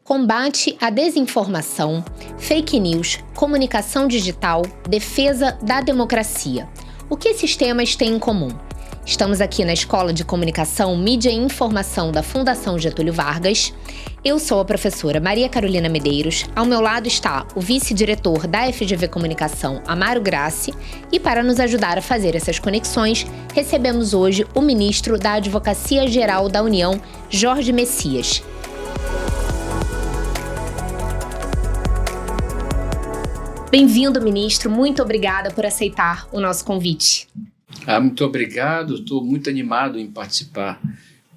Combate à desinformação, fake news, comunicação digital, defesa da democracia. O que esses temas têm em comum? Estamos aqui na Escola de Comunicação, Mídia e Informação da Fundação Getúlio Vargas. Eu sou a professora Maria Carolina Medeiros. Ao meu lado está o vice-diretor da FGV Comunicação, Amaro Grassi. E para nos ajudar a fazer essas conexões, recebemos hoje o ministro da Advocacia Geral da União, Jorge Messias. Bem-vindo, ministro. Muito obrigada por aceitar o nosso convite. Muito obrigado. Estou muito animado em participar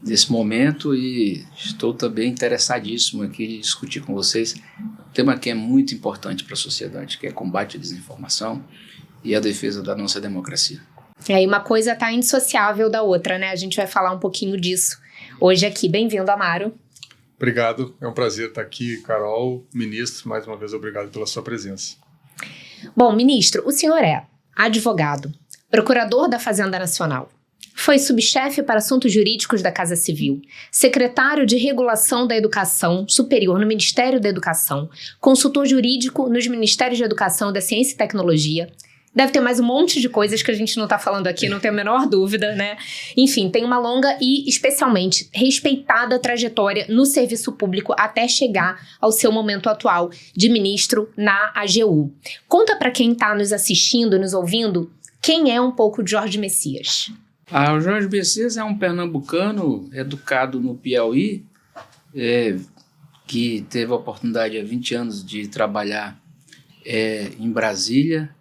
desse momento e estou também interessadíssimo aqui em discutir com vocês um tema que é muito importante para a sociedade, que é combate à desinformação e a defesa da nossa democracia. E uma coisa está indissociável da outra, né? A gente vai falar um pouquinho disso hoje aqui. Bem-vindo, Amaro. Obrigado. É um prazer estar aqui, Carol, ministro. Mais uma vez, obrigado pela sua presença. Bom, ministro, o senhor é advogado, procurador da Fazenda Nacional, foi subchefe para assuntos jurídicos da Casa Civil, secretário de Regulação da Educação Superior no Ministério da Educação, consultor jurídico nos Ministérios de Educação, da Ciência e Tecnologia. Deve ter mais um monte de coisas que a gente não está falando aqui, não tenho a menor dúvida, né? Enfim, tem uma longa e especialmente respeitada trajetória no serviço público até chegar ao seu momento atual de ministro na AGU. Conta para quem está nos assistindo, nos ouvindo, quem é um pouco de Jorge Messias? O Jorge Messias é um pernambucano educado no Piauí, que teve a oportunidade há 20 anos de trabalhar em Brasília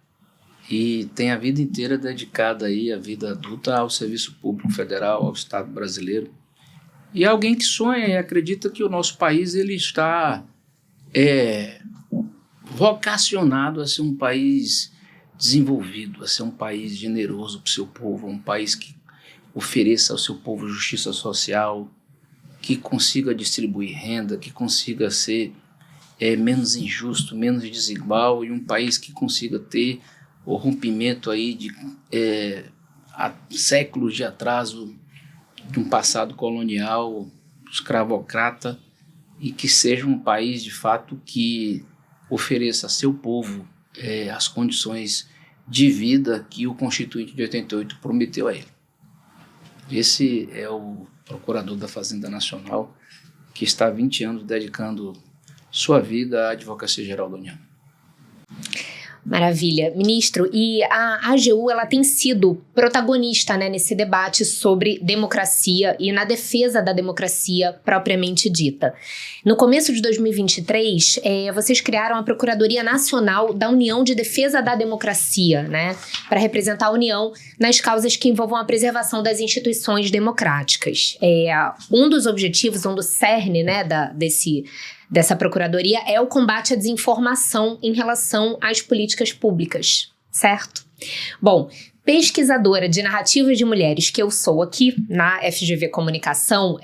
e tem a vida inteira dedicada aí, a vida adulta, ao serviço público federal, ao Estado brasileiro. E é alguém que sonha e acredita que o nosso país ele está vocacionado a ser um país desenvolvido, a ser um país generoso para o seu povo, um país que ofereça ao seu povo justiça social, que consiga distribuir renda, que consiga ser menos injusto, menos desigual, e um país que consiga ter o rompimento aí de há séculos de atraso de um passado colonial, escravocrata, e que seja um país de fato que ofereça a seu povo as condições de vida que o Constituinte de 88 prometeu a ele. Esse é o procurador da Fazenda Nacional que está há 20 anos dedicando sua vida à Advocacia Geral da União. Maravilha. Ministro, e a AGU ela tem sido protagonista, né, nesse debate sobre democracia e na defesa da democracia propriamente dita. No começo de 2023, vocês criaram a Procuradoria Nacional da União de Defesa da Democracia, né, para representar a União nas causas que envolvam a preservação das instituições democráticas. Um dos objetivos, um do cerne, né, dessa procuradoria é o combate à desinformação em relação às políticas públicas, certo? Bom, pesquisadora de narrativas de mulheres que eu sou aqui na FGV Comunicação,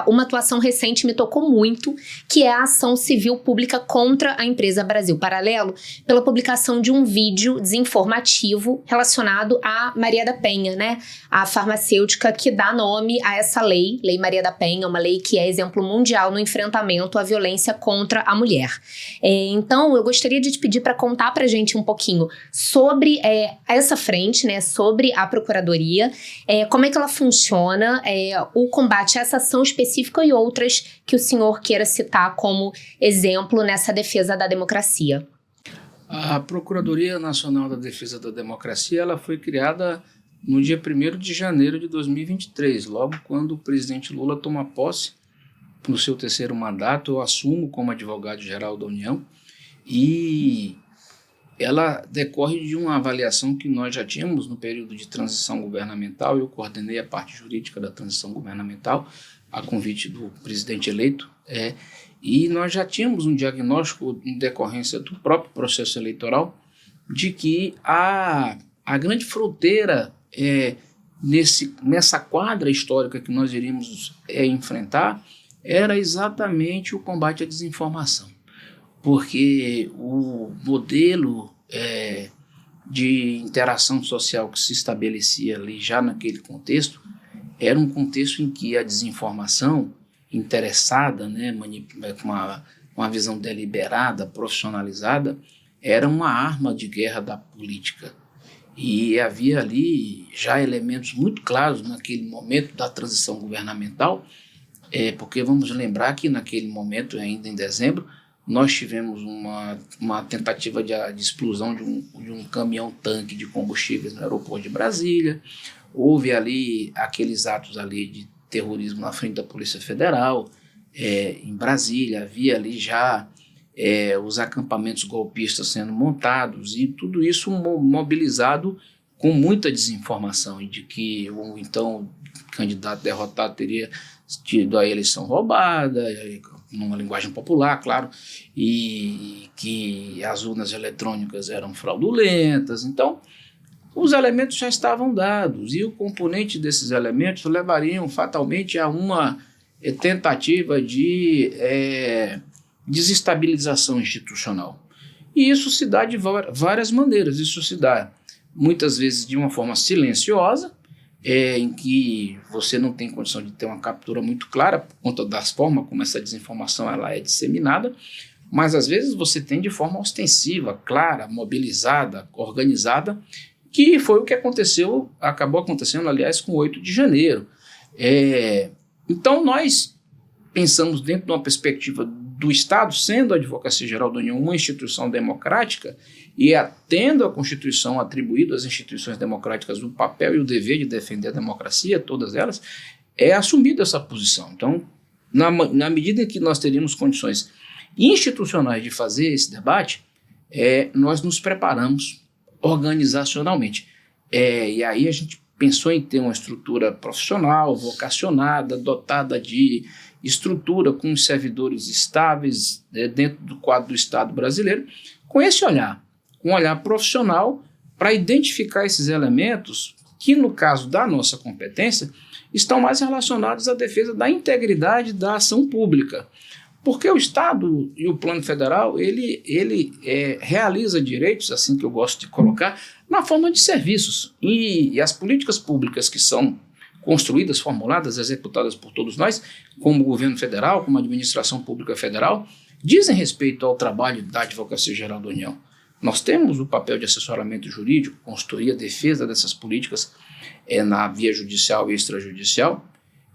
uma atuação recente me tocou muito, que é a ação civil pública contra a empresa Brasil Paralelo, pela publicação de um vídeo desinformativo relacionado a Maria da Penha, né? A farmacêutica que dá nome a essa lei, Lei Maria da Penha, uma lei que é exemplo mundial no enfrentamento à violência contra a mulher. Então, eu gostaria de te pedir para contar pra gente um pouquinho sobre essa frente, né? Sobre a Procuradoria, como é que ela funciona, o combate a essa ação específica e outras que o senhor queira citar como exemplo nessa defesa da democracia. A Procuradoria Nacional da Defesa da Democracia ela foi criada no dia 1º de janeiro de 2023, logo quando o presidente Lula toma posse no seu 3º mandato. Eu assumo como advogado-geral da União e ela decorre de uma avaliação que nós já tínhamos no período de transição governamental. Eu coordenei a parte jurídica da transição governamental, a convite do presidente eleito, e nós já tínhamos um diagnóstico em decorrência do próprio processo eleitoral de que a grande fronteira nessa quadra histórica que nós iríamos enfrentar era exatamente o combate à desinformação. Porque o modelo de interação social que se estabelecia ali já naquele contexto era um contexto em que a desinformação interessada, né, com uma com a visão deliberada, profissionalizada, era uma arma de guerra da política. E havia ali já elementos muito claros naquele momento da transição governamental, porque vamos lembrar que naquele momento, ainda em dezembro, nós tivemos uma tentativa de explosão de um caminhão-tanque de combustíveis no aeroporto de Brasília. Houve ali aqueles atos ali de terrorismo na frente da Polícia Federal, em Brasília. Havia ali já os acampamentos golpistas sendo montados, e tudo isso mobilizado com muita desinformação, e de que o então candidato derrotado teria tido a eleição roubada, numa linguagem popular, claro, e que as urnas eletrônicas eram fraudulentas. Então, os elementos já estavam dados, e o componente desses elementos levariam fatalmente a uma tentativa de desestabilização institucional. E isso se dá de várias maneiras. Isso se dá muitas vezes de uma forma silenciosa, em que você não tem condição de ter uma captura muito clara por conta das formas como essa desinformação ela é disseminada, mas às vezes você tem de forma ostensiva, clara, mobilizada, organizada, que foi o que acabou acontecendo, aliás, com o 8 de janeiro. Então nós pensamos dentro de uma perspectiva do Estado, sendo a Advocacia Geral da União uma instituição democrática, e tendo a Constituição atribuído às instituições democráticas o papel e o dever de defender a democracia, todas elas, assumida essa posição. Então, na medida em que nós teríamos condições institucionais de fazer esse debate, nós nos preparamos organizacionalmente. E aí a gente pensou em ter uma estrutura profissional, vocacionada, dotada de estrutura com servidores estáveis dentro do quadro do Estado brasileiro, com esse olhar, um olhar profissional para identificar esses elementos que, no caso da nossa competência, estão mais relacionados à defesa da integridade da ação pública. Porque o Estado e o Plano Federal, ele realiza direitos, assim que eu gosto de colocar, na forma de serviços. E as políticas públicas que são construídas, formuladas, executadas por todos nós, como governo federal, como administração pública federal, dizem respeito ao trabalho da Advocacia Geral da União. Nós temos o papel de assessoramento jurídico, consultoria, defesa dessas políticas na via judicial e extrajudicial,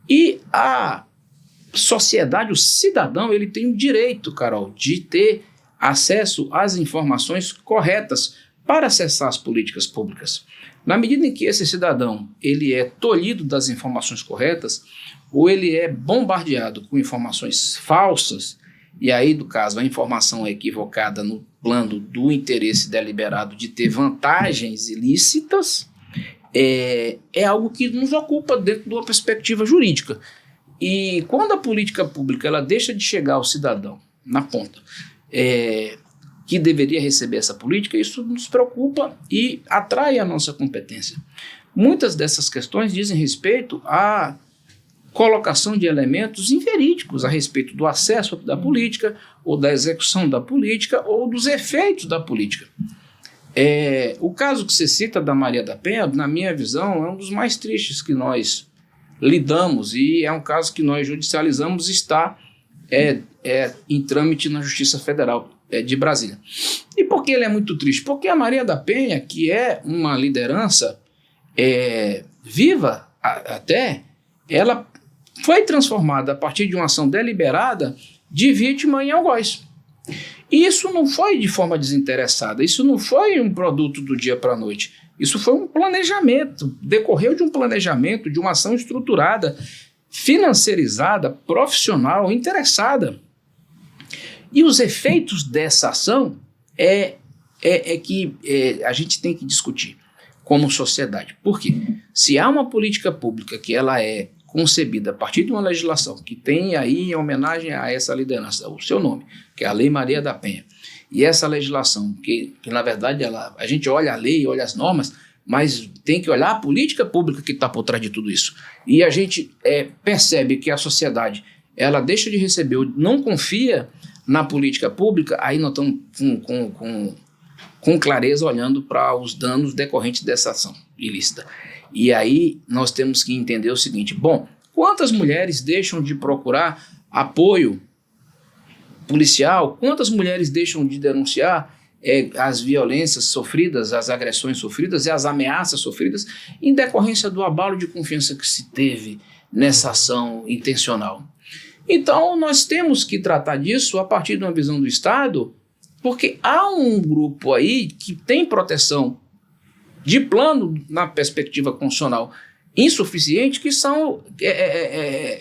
e a sociedade, o cidadão, ele tem o direito, Carol, de ter acesso às informações corretas para acessar as políticas públicas. Na medida em que esse cidadão ele é tolhido das informações corretas, ou ele é bombardeado com informações falsas, e aí, do caso, a informação é equivocada no plano do interesse deliberado de ter vantagens ilícitas, é algo que nos ocupa dentro de uma perspectiva jurídica. E quando a política pública ela deixa de chegar ao cidadão na ponta, que deveria receber essa política, isso nos preocupa e atrai a nossa competência. Muitas dessas questões dizem respeito à colocação de elementos inverídicos a respeito do acesso da política, ou da execução da política, ou dos efeitos da política. O caso que você cita da Maria da Penha, na minha visão, é um dos mais tristes que nós lidamos, e é um caso que nós judicializamos e está em trâmite na Justiça Federal de Brasília. E por que ele é muito triste? Porque a Maria da Penha, que é uma liderança viva até, ela foi transformada a partir de uma ação deliberada de vítima em algoz. E isso não foi de forma desinteressada, isso não foi um produto do dia para a noite, isso foi um planejamento, decorreu de um planejamento, de uma ação estruturada, financiarizada, profissional, interessada. E os efeitos dessa ação que a gente tem que discutir como sociedade. Por quê? Se há uma política pública que ela é concebida a partir de uma legislação que tem aí em homenagem a essa liderança o seu nome, que é a Lei Maria da Penha, e essa legislação que na verdade a gente olha a lei, olha as normas, mas tem que olhar a política pública que está por trás de tudo isso. E a gente percebe que a sociedade ela deixa de receber, não confia na política pública, aí nós estamos com clareza olhando para os danos decorrentes dessa ação ilícita. E aí nós temos que entender o seguinte: bom, quantas mulheres deixam de procurar apoio policial, quantas mulheres deixam de denunciar as violências sofridas, as agressões sofridas e as ameaças sofridas em decorrência do abalo de confiança que se teve nessa ação intencional. Então, nós temos que tratar disso a partir de uma visão do Estado, porque há um grupo aí que tem proteção de plano na perspectiva constitucional insuficiente, que são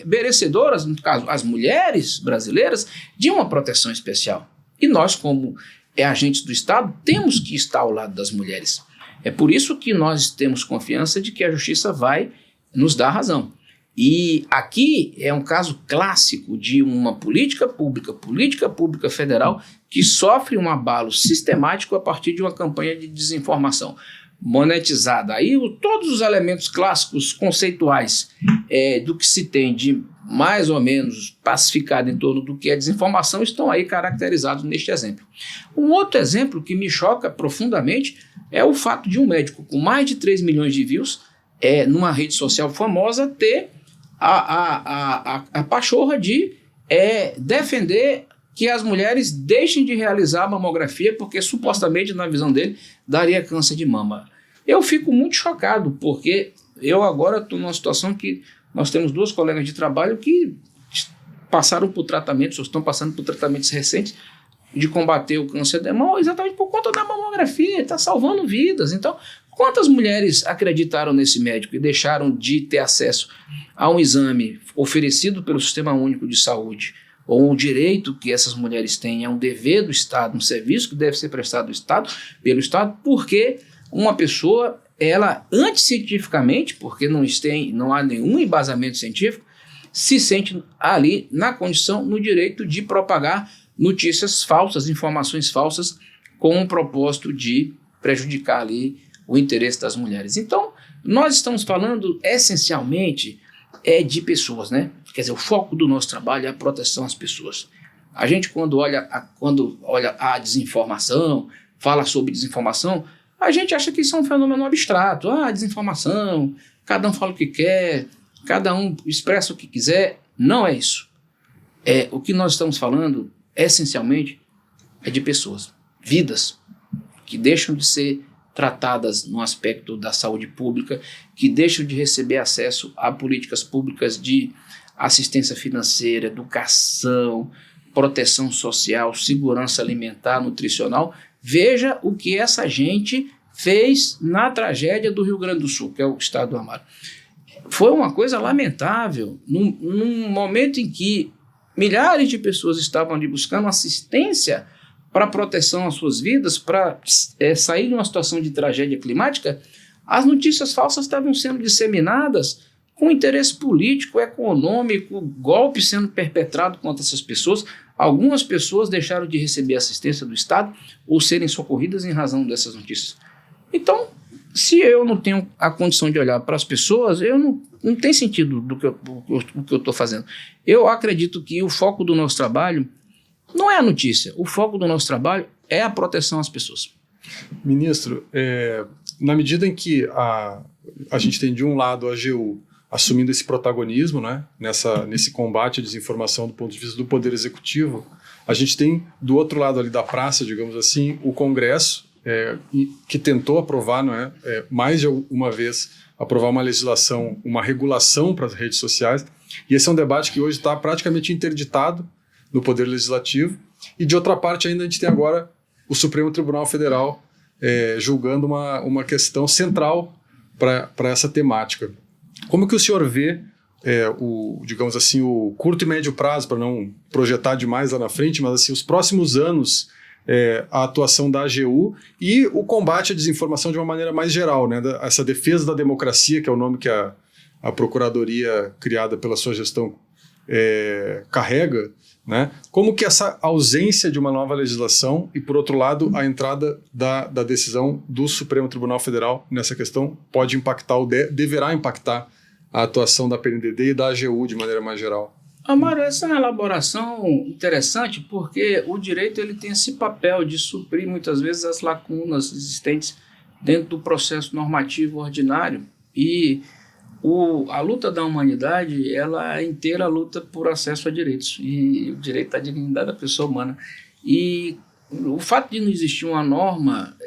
merecedoras, no caso, as mulheres brasileiras, de uma proteção especial. E nós, como agentes do Estado, temos que estar ao lado das mulheres. É por isso que nós temos confiança de que a justiça vai nos dar razão. E aqui é um caso clássico de uma política pública federal, que sofre um abalo sistemático a partir de uma campanha de desinformação monetizada. Aí todos os elementos clássicos conceituais do que se tem de mais ou menos pacificado em torno do que é desinformação estão aí caracterizados neste exemplo. Um outro exemplo que me choca profundamente é o fato de um médico com mais de 3 milhões de views numa rede social famosa ter a pachorra de defender que as mulheres deixem de realizar a mamografia porque supostamente, na visão dele, daria câncer de mama. Eu fico muito chocado, porque eu agora estou numa situação que nós temos 2 colegas de trabalho que passaram por tratamentos, ou estão passando por tratamentos recentes de combater o câncer de mama exatamente por conta da mamografia, está salvando vidas. Então, quantas mulheres acreditaram nesse médico e deixaram de ter acesso a um exame oferecido pelo Sistema Único de Saúde, ou um direito que essas mulheres têm, é um dever do Estado, um serviço que deve ser prestado pelo Estado, porque uma pessoa, ela anticientificamente, porque não há nenhum embasamento científico, se sente ali na condição, no direito de propagar notícias falsas, informações falsas, com o propósito de prejudicar ali o interesse das mulheres. Então, nós estamos falando essencialmente de pessoas, né? Quer dizer, o foco do nosso trabalho é a proteção às pessoas. A gente, quando olha a desinformação, fala sobre desinformação, a gente acha que isso é um fenômeno abstrato. Desinformação, cada um fala o que quer, cada um expressa o que quiser. Não é isso. O que nós estamos falando, essencialmente, é de pessoas, vidas, que deixam de ser tratadas no aspecto da saúde pública, que deixam de receber acesso a políticas públicas de assistência financeira, educação, proteção social, segurança alimentar, nutricional. Veja o que essa gente fez na tragédia do Rio Grande do Sul, que é o estado do Amaro. Foi uma coisa lamentável, num momento em que milhares de pessoas estavam ali buscando assistência para proteção às suas vidas, para sair de uma situação de tragédia climática. As notícias falsas estavam sendo disseminadas com interesse político, econômico, golpe sendo perpetrado contra essas pessoas. Algumas pessoas deixaram de receber assistência do Estado ou serem socorridas em razão dessas notícias. Então, se eu não tenho a condição de olhar para as pessoas, não tem sentido do que eu estou fazendo. Eu acredito que o foco do nosso trabalho não é a notícia. O foco do nosso trabalho é a proteção às pessoas. Ministro, na medida em que a gente tem de um lado a AGU assumindo esse protagonismo, né, nesse combate à desinformação do ponto de vista do Poder Executivo, a gente tem do outro lado ali da praça, digamos assim, o Congresso, que tentou aprovar, mais de uma vez, aprovar uma legislação, uma regulação para as redes sociais, e esse é um debate que hoje está praticamente interditado no Poder Legislativo, e de outra parte ainda a gente tem agora o Supremo Tribunal Federal julgando uma questão central para essa temática. Como que o senhor vê, digamos assim, o curto e médio prazo, para não projetar demais lá na frente, mas assim, os próximos anos, a atuação da AGU e o combate à desinformação de uma maneira mais geral, né? Essa defesa da democracia, que é o nome que a Procuradoria criada pela sua gestão carrega, né? Como que essa ausência de uma nova legislação e, por outro lado, a entrada da decisão do Supremo Tribunal Federal nessa questão pode impactar ou deverá impactar a atuação da PNDD e da AGU de maneira mais geral? Amaro, essa é uma elaboração interessante, porque o direito ele tem esse papel de suprir muitas vezes as lacunas existentes dentro do processo normativo ordinário, e A luta da humanidade, ela é inteira luta por acesso a direitos, e o direito à dignidade da pessoa humana. E o fato de não existir uma norma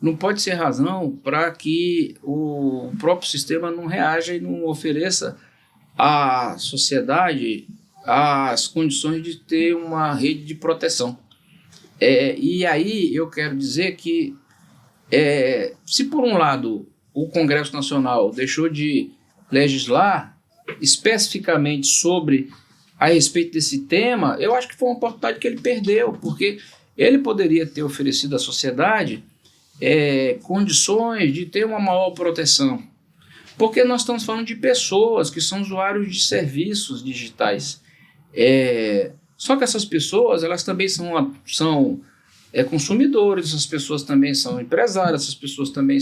não pode ser razão para que o próprio sistema não reaja e não ofereça à sociedade as condições de ter uma rede de proteção. E aí eu quero dizer que, se por um lado o Congresso Nacional deixou de legislar especificamente a respeito desse tema, eu acho que foi uma oportunidade que ele perdeu, porque ele poderia ter oferecido à sociedade condições de ter uma maior proteção. Porque nós estamos falando de pessoas que são usuários de serviços digitais. Só que essas pessoas, elas também são consumidores, essas pessoas também são empresárias, essas pessoas também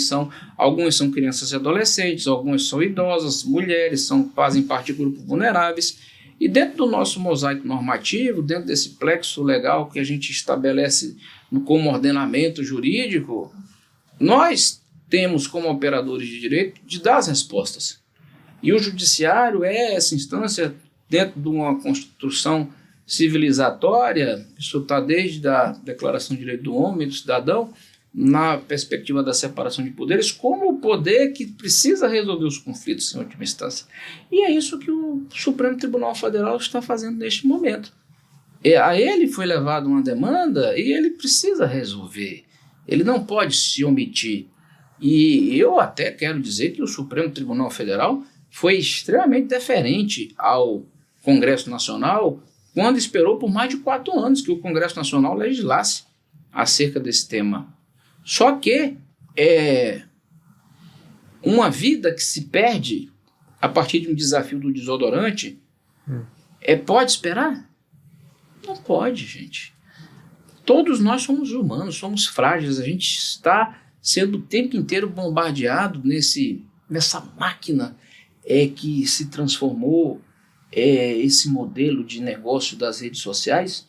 algumas são crianças e adolescentes, algumas são idosas, mulheres, fazem parte de grupos vulneráveis. E dentro do nosso mosaico normativo, dentro desse plexo legal que a gente estabelece como ordenamento jurídico, nós temos como operadores de direito de dar as respostas. E o judiciário é essa instância dentro de uma construção civilizatória, isso está desde a Declaração de Direito do Homem e do Cidadão, na perspectiva da separação de poderes, como o poder que precisa resolver os conflitos em última instância. E é isso que o Supremo Tribunal Federal está fazendo neste momento. A ele foi levada uma demanda e ele precisa resolver. Ele não pode se omitir. E eu até quero dizer que o Supremo Tribunal Federal foi extremamente deferente ao Congresso Nacional quando esperou por mais de 4 anos que o Congresso Nacional legislasse acerca desse tema. Só que uma vida que se perde a partir de um desafio do desodorante, pode esperar? Não pode, gente. Todos nós somos humanos, somos frágeis, a gente está sendo o tempo inteiro bombardeado nessa máquina que se transformou esse modelo de negócio das redes sociais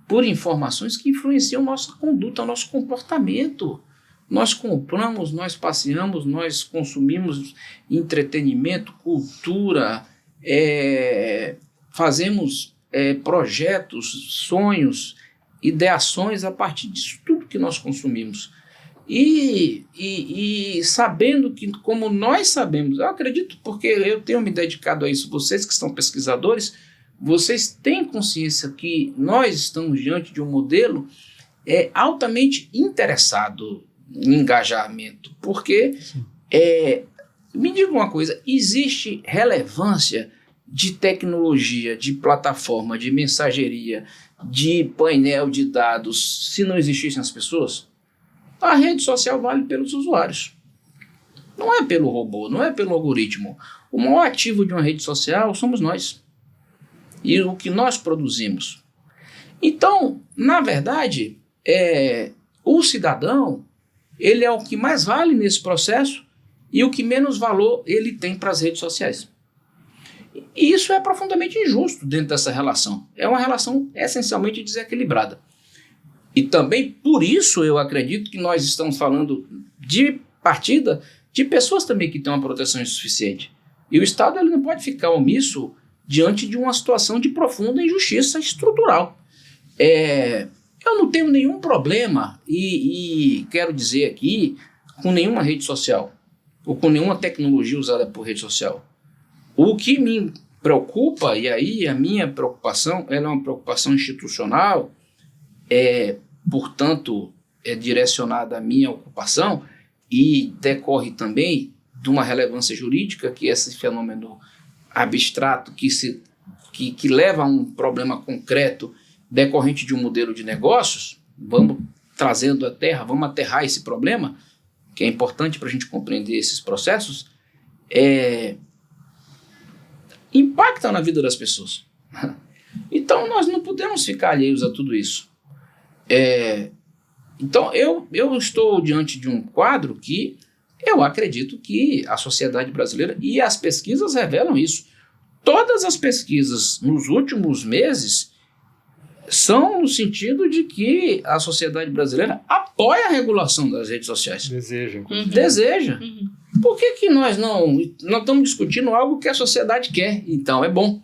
por informações que influenciam nossa conduta, nosso comportamento. Nós compramos, nós passeamos, nós consumimos entretenimento, cultura, fazemos projetos, sonhos, ideações a partir disso tudo que nós consumimos. E sabendo que, como nós sabemos, eu acredito porque eu tenho me dedicado a isso, vocês que são pesquisadores, vocês têm consciência que nós estamos diante de um modelo altamente interessado em engajamento, porque, me diga uma coisa, existe relevância de tecnologia, de plataforma, de mensageria, de painel de dados, se não existissem as pessoas? A rede social vale pelos usuários. Não é pelo robô, não é pelo algoritmo. O maior ativo de uma rede social somos nós. E o que nós produzimos. Então, na verdade, o cidadão, ele é o que mais vale nesse processo e o que menos valor ele tem para as redes sociais. E isso é profundamente injusto dentro dessa relação. É uma relação essencialmente desequilibrada. E também por isso eu acredito que nós estamos falando de partida de pessoas também que têm uma proteção insuficiente. E o Estado ele não pode ficar omisso diante de uma situação de profunda injustiça estrutural. Eu não tenho nenhum problema, e quero dizer aqui, com nenhuma rede social, ou com nenhuma tecnologia usada por rede social. O que me preocupa, e aí a minha preocupação, ela é uma preocupação institucional, portanto, é direcionada à minha ocupação e decorre também de uma relevância jurídica, que é esse fenômeno abstrato que leva a um problema concreto decorrente de um modelo de negócios. Vamos trazendo à terra, vamos aterrar esse problema, que é importante para a gente compreender esses processos, impactam na vida das pessoas. Então, nós não podemos ficar alheios a tudo isso. Então, eu estou diante de um quadro que eu acredito que a sociedade brasileira, e as pesquisas revelam isso, todas as pesquisas nos últimos meses são no sentido de que a sociedade brasileira apoia a regulação das redes sociais. Deseja, inclusive. Deseja. Por que nós não estamos discutindo algo que a sociedade quer? Então é bom.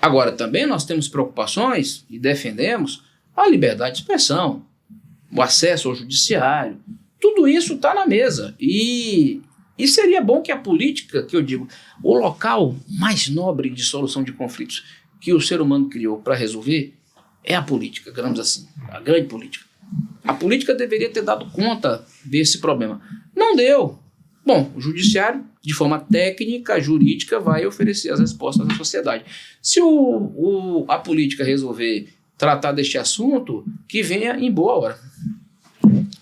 Agora, também nós temos preocupações e defendemos a liberdade de expressão, o acesso ao judiciário. Tudo isso está na mesa. E seria bom que a política, que eu digo, o local mais nobre de solução de conflitos que o ser humano criou para resolver é a política, digamos assim, a grande política. A política deveria ter dado conta desse problema. Não deu. Bom, o judiciário, de forma técnica, jurídica, vai oferecer as respostas à sociedade. Se a política resolver tratar deste assunto, que venha em boa hora.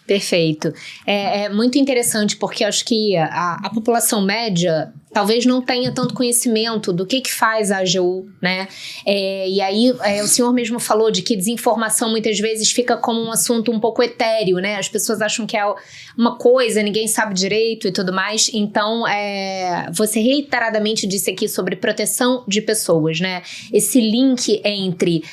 Perfeito. É muito interessante porque acho que a população média talvez não tenha tanto conhecimento do que faz a AGU, né? E aí o senhor mesmo falou de que desinformação muitas vezes fica como um assunto um pouco etéreo, né? As pessoas acham que é uma coisa, ninguém sabe direito e tudo mais. Então, você reiteradamente disse aqui sobre proteção de pessoas, né? Esse link entre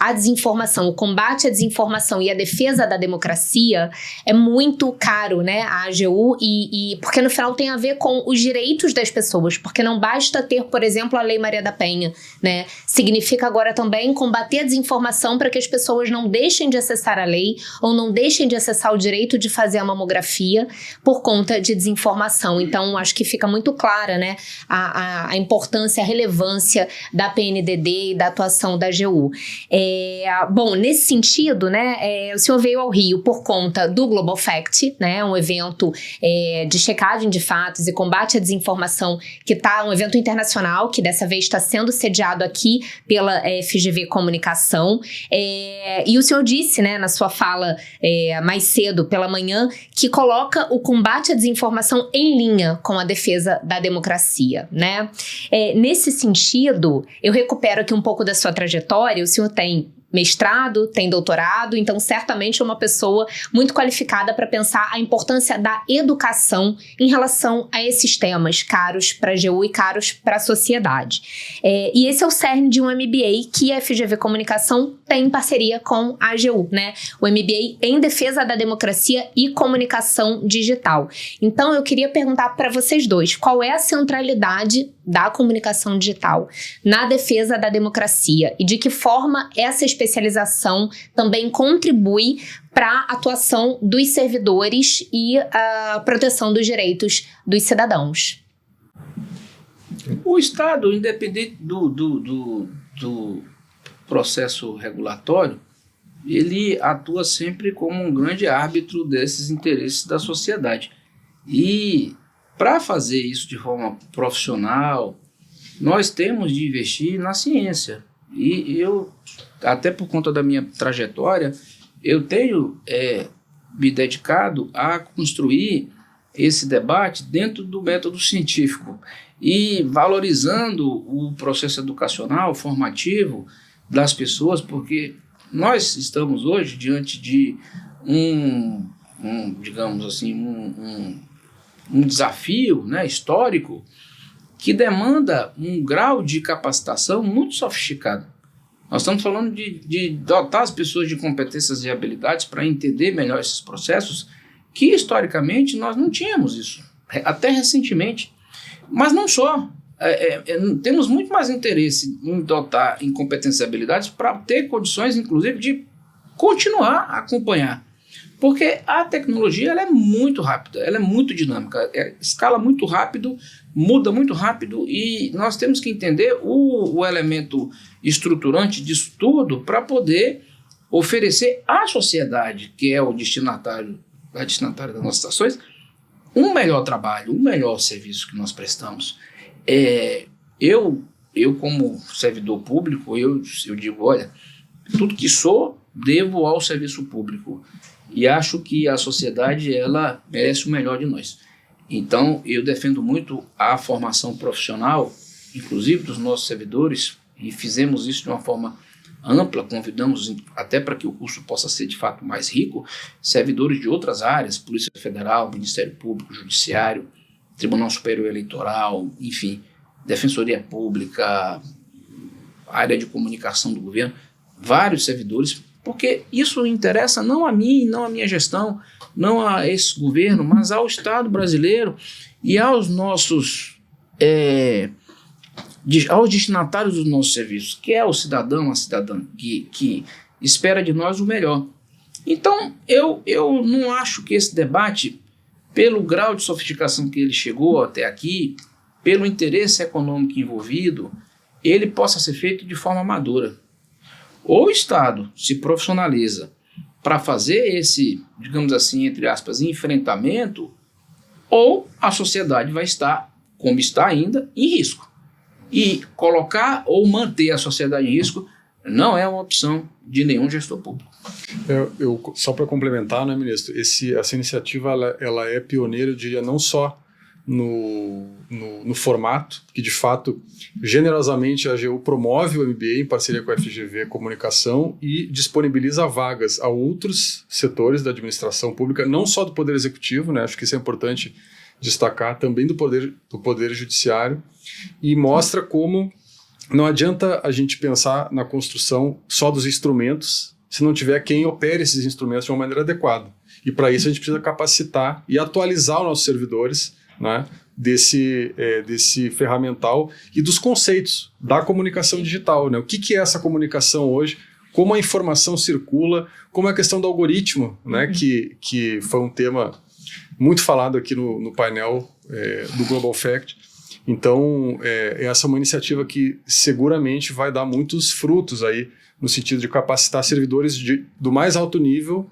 a desinformação, o combate à desinformação e a defesa da democracia é muito caro, né? A AGU, porque no final tem a ver com os direitos das pessoas, porque não basta ter, por exemplo, a Lei Maria da Penha, né? Significa agora também combater a desinformação para que as pessoas não deixem de acessar a lei ou não deixem de acessar o direito de fazer a mamografia por conta de desinformação. Então, acho que fica muito clara, né, a importância, a relevância da PNDD e da atuação da AGU. Bom, nesse sentido, né, o senhor veio ao Rio por conta do Global Fact, né, um evento de checagem de fatos e combate à desinformação, que está um evento internacional, que dessa vez está sendo sediado aqui pela FGV Comunicação. E o senhor disse, né, na sua fala mais cedo pela manhã, que coloca o combate à desinformação em linha com a defesa da democracia, né? Nesse sentido, eu recupero aqui um pouco da sua trajetória. O senhor tem mestrado, tem doutorado, então certamente é uma pessoa muito qualificada para pensar a importância da educação em relação a esses temas caros para a AGU e caros para a sociedade. E esse é o cerne de um MBA que a FGV Comunicação tem em parceria com a AGU, né? O MBA em Defesa da Democracia e Comunicação Digital. Então eu queria perguntar para vocês dois, qual é a centralidade da comunicação digital na defesa da democracia e de que forma essa especialização também contribui para a atuação dos servidores e a proteção dos direitos dos cidadãos? O Estado, independente do processo regulatório, ele atua sempre como um grande árbitro desses interesses da sociedade. E para fazer isso de forma profissional, nós temos de investir na ciência. E eu, até por conta da minha trajetória, eu tenho me dedicado a construir esse debate dentro do método científico e valorizando o processo educacional, formativo das pessoas, porque nós estamos hoje diante de digamos assim, um desafio, né, histórico que demanda um grau de capacitação muito sofisticado. Nós estamos falando de dotar as pessoas de competências e habilidades para entender melhor esses processos que, historicamente, nós não tínhamos isso, até recentemente. Mas não só. Temos muito mais interesse em dotar em competências e habilidades para ter condições, inclusive, de continuar a acompanhar. Porque a tecnologia ela é muito rápida, ela é muito dinâmica, escala muito rápido, muda muito rápido e nós temos que entender o elemento estruturante disso tudo para poder oferecer à sociedade, que é o destinatário das nossas ações, um melhor trabalho, um melhor serviço que nós prestamos. Eu como servidor público, eu digo, olha, tudo que sou, devo ao serviço público. E acho que a sociedade ela merece o melhor de nós. Então, eu defendo muito a formação profissional, inclusive dos nossos servidores, e fizemos isso de uma forma ampla, convidamos até para que o curso possa ser de fato mais rico, servidores de outras áreas, Polícia Federal, Ministério Público, Judiciário, Tribunal Superior Eleitoral, enfim, Defensoria Pública, área de comunicação do governo, vários servidores, porque isso interessa não a mim, não a minha gestão, não a esse governo, mas ao Estado brasileiro e aos nossos aos destinatários dos nossos serviços, que é o cidadão, a cidadã que espera de nós o melhor. Então, eu não acho que esse debate, pelo grau de sofisticação que ele chegou até aqui, pelo interesse econômico envolvido, ele possa ser feito de forma madura. Ou o Estado se profissionaliza para fazer esse, digamos assim, entre aspas, enfrentamento, ou a sociedade vai estar, como está ainda, em risco. E colocar ou manter a sociedade em risco não é uma opção de nenhum gestor público. Só para complementar, né, ministro, essa iniciativa ela é pioneira, eu diria, não só no formato, que de fato, generosamente, a AGU promove o MBA em parceria com a FGV Comunicação e disponibiliza vagas a outros setores da administração pública, não só do Poder Executivo, né, acho que isso é importante destacar, também do Poder Judiciário, e mostra como não adianta a gente pensar na construção só dos instrumentos se não tiver quem opere esses instrumentos de uma maneira adequada. E para isso a gente precisa capacitar e atualizar os nossos servidores, né, desse ferramental e dos conceitos da comunicação digital. Né? O que é essa comunicação hoje? Como a informação circula? Como é a questão do algoritmo, né, que foi um tema muito falado aqui no painel do Global Fact. Então, essa é uma iniciativa que seguramente vai dar muitos frutos aí, no sentido de capacitar servidores do mais alto nível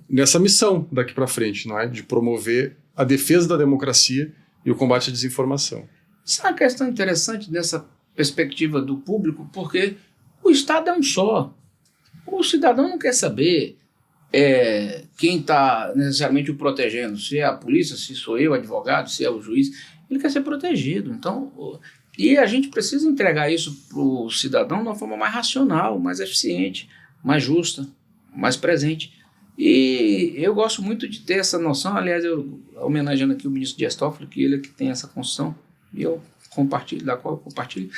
nessa missão daqui para frente, não é? De promover a defesa da democracia e o combate à desinformação. Isso é uma questão interessante dessa perspectiva do público, porque o Estado é um só. O cidadão não quer saber quem está necessariamente o protegendo, se é a polícia, se sou eu, advogado, se é o juiz. Ele quer ser protegido. Então, e a gente precisa entregar isso para o cidadão de uma forma mais racional, mais eficiente, mais justa, mais presente. E eu gosto muito de ter essa noção, aliás, eu homenageando aqui o ministro Dias Toffoli, que ele é que tem essa construção, e eu compartilho, da qual eu compartilho.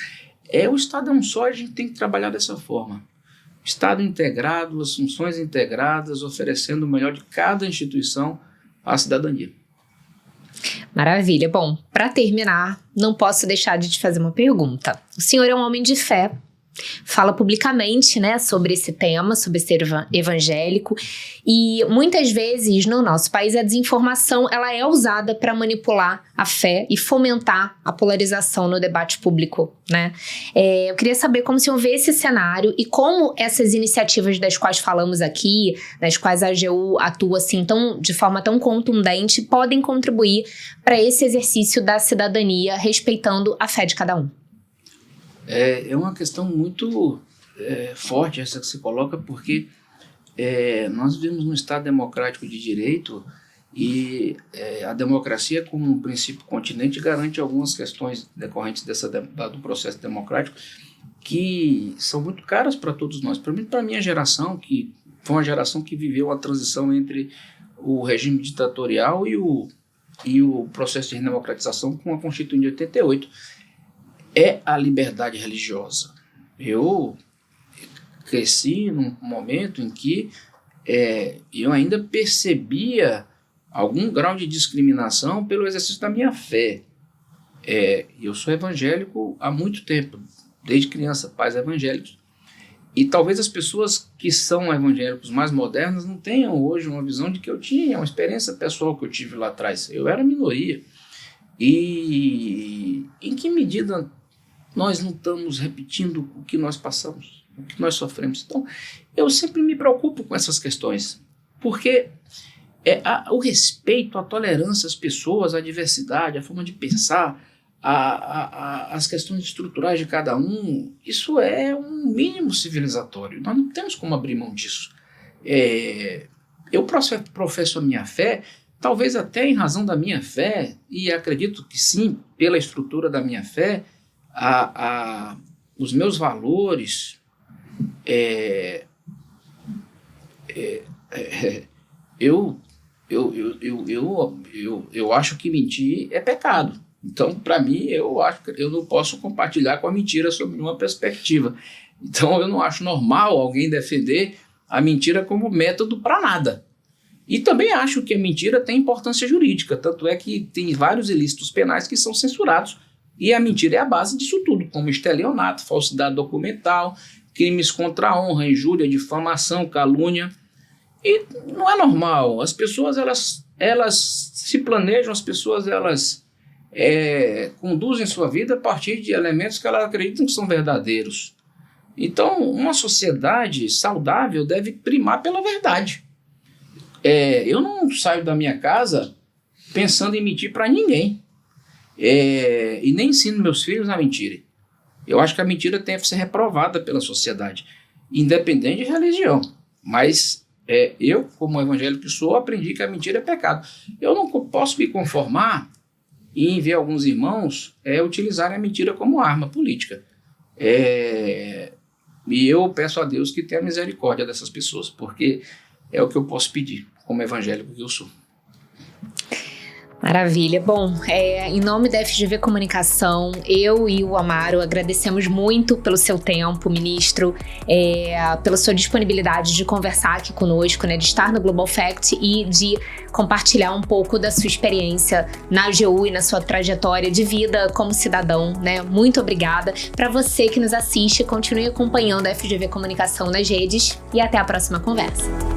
O Estado é um só, a gente tem que trabalhar dessa forma. Estado integrado, as funções integradas, oferecendo o melhor de cada instituição à cidadania. Maravilha. Bom, para terminar, não posso deixar de te fazer uma pergunta. O senhor é um homem de fé, fala publicamente, né, sobre esse tema, sobre ser evangélico, e muitas vezes no nosso país a desinformação ela é usada para manipular a fé e fomentar a polarização no debate público, né? Eu queria saber como o senhor vê esse cenário e como essas iniciativas das quais falamos aqui, nas quais a AGU atua assim, de forma tão contundente, podem contribuir para esse exercício da cidadania, respeitando a fé de cada um. É uma questão muito forte essa que se coloca, porque nós vivemos num Estado democrático de direito e a democracia, como um princípio continente, garante algumas questões decorrentes do processo democrático que são muito caras para todos nós, principalmente para a minha geração, que foi uma geração que viveu a transição entre o regime ditatorial e o processo de redemocratização com a Constituinte de 88. É a liberdade religiosa. Eu cresci num momento em que eu ainda percebia algum grau de discriminação pelo exercício da minha fé. Eu sou evangélico há muito tempo, desde criança, pais evangélicos. E talvez as pessoas que são evangélicos mais modernas não tenham hoje uma visão de que eu tinha, uma experiência pessoal que eu tive lá atrás. Eu era minoria. E em que medida nós não estamos repetindo o que nós passamos, o que nós sofremos? Então, eu sempre me preocupo com essas questões, porque o respeito, a tolerância às pessoas, à diversidade, a forma de pensar, as questões estruturais de cada um, isso é um mínimo civilizatório. Nós não temos como abrir mão disso. Eu professo a minha fé, talvez até em razão da minha fé, e acredito que sim, pela estrutura da minha fé, os meus valores, eu acho que mentir é pecado. Então, para mim, eu acho que eu não posso compartilhar com a mentira sob nenhuma perspectiva. Então, eu não acho normal alguém defender a mentira como método para nada. E também acho que a mentira tem importância jurídica, tanto é que tem vários ilícitos penais que são censurados, e a mentira é a base disso tudo, como estelionato, falsidade documental, crimes contra a honra, injúria, difamação, calúnia. E não é normal. As pessoas, elas se planejam, as pessoas, elas conduzem sua vida a partir de elementos que elas acreditam que são verdadeiros. Então, uma sociedade saudável deve primar pela verdade. Eu não saio da minha casa pensando em mentir para ninguém. E nem ensino meus filhos a mentirem. Eu acho que a mentira tem que ser reprovada pela sociedade, independente de religião. Mas eu, como evangélico que sou, aprendi que a mentira é pecado. Eu não posso me conformar em ver alguns irmãos utilizarem a mentira como arma política. E eu peço a Deus que tenha misericórdia dessas pessoas, porque é o que eu posso pedir, como evangélico que eu sou. Maravilha. Bom, em nome da FGV Comunicação, eu e o Amaro agradecemos muito pelo seu tempo, ministro, pela sua disponibilidade de conversar aqui conosco, né, de estar no Global Fact e de compartilhar um pouco da sua experiência na AGU e na sua trajetória de vida como cidadão, né? Muito obrigada. Para você que nos assiste, continue acompanhando a FGV Comunicação nas redes e até a próxima conversa.